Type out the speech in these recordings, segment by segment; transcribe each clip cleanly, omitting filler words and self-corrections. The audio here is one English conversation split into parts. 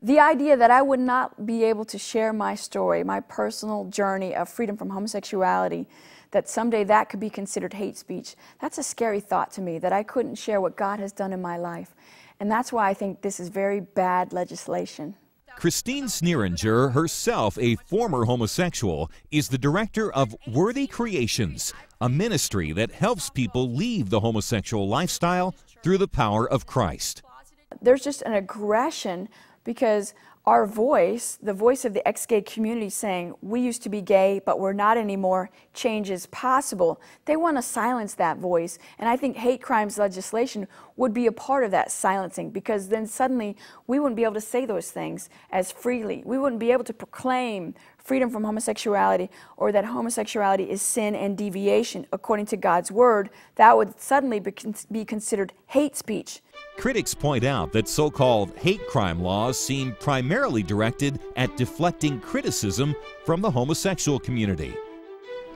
The idea that I would not be able to share my story, my personal journey of freedom from homosexuality, that someday that could be considered hate speech, that's a scary thought to me, that I couldn't share what God has done in my life. And that's why I think this is very bad legislation. Christine Sneeringer, herself a former homosexual, is the director of Worthy Creations, a ministry that helps people leave the homosexual lifestyle through the power of Christ. There's just an aggression because our voice, the voice of the ex-gay community saying, we used to be gay, but we're not anymore, change is possible. They want to silence that voice. And I think hate crimes legislation would be a part of that silencing, because then suddenly we wouldn't be able to say those things as freely. We wouldn't be able to proclaim freedom from homosexuality, or that homosexuality is sin and deviation according to God's word. That would suddenly be considered hate speech. Critics point out that so-called hate crime laws seem primarily directed at deflecting criticism from the homosexual community.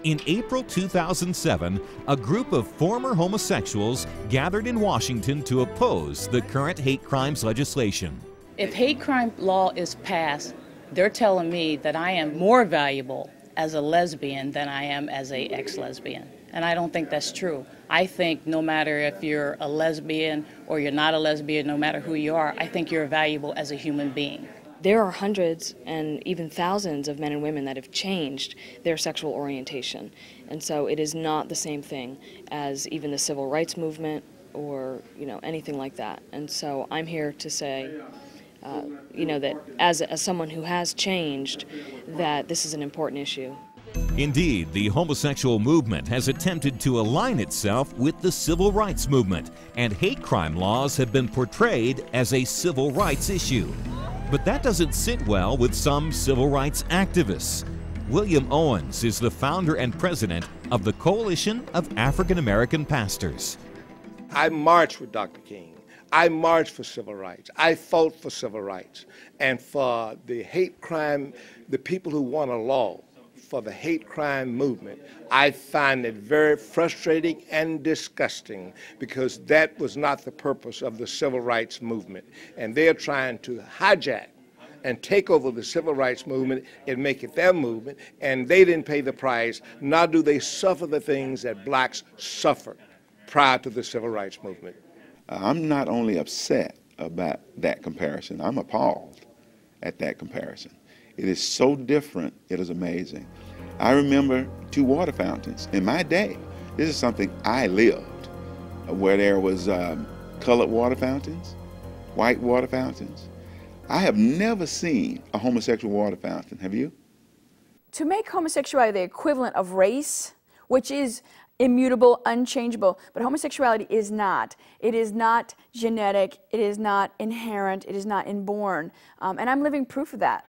In April 2007, a group of former homosexuals gathered in Washington to oppose the current hate crimes legislation. If hate crime law is passed, they're telling me that I am more valuable as a lesbian than I am as an ex-lesbian. And I don't think that's true. I think no matter if you're a lesbian or you're not a lesbian, no matter who you are, I think you're valuable as a human being. There are hundreds and even thousands of men and women that have changed their sexual orientation. And so it is not the same thing as even the civil rights movement or, anything like that. And so I'm here to say, that as someone who has changed, that this is an important issue. Indeed, the homosexual movement has attempted to align itself with the civil rights movement, and hate crime laws have been portrayed as a civil rights issue. But that doesn't sit well with some civil rights activists. William Owens is the founder and president of the Coalition of African American Pastors. I marched with Dr. King. I marched for civil rights. I fought for civil rights. And for the hate crime, the people who want a law for the hate crime movement, I find it very frustrating and disgusting, because that was not the purpose of the civil rights movement. And they're trying to hijack and take over the civil rights movement and make it their movement, and they didn't pay the price, nor do they suffer the things that blacks suffered prior to the civil rights movement. I'm not only upset about that comparison, I'm appalled at that comparison. It is so different, it is amazing. I remember 2 water fountains in my day. This is something I lived, where there was colored water fountains, white water fountains. I have never seen a homosexual water fountain, have you? To make homosexuality the equivalent of race, which is immutable, unchangeable, but homosexuality is not. It is not genetic, it is not inherent, it is not inborn. And I'm living proof of that.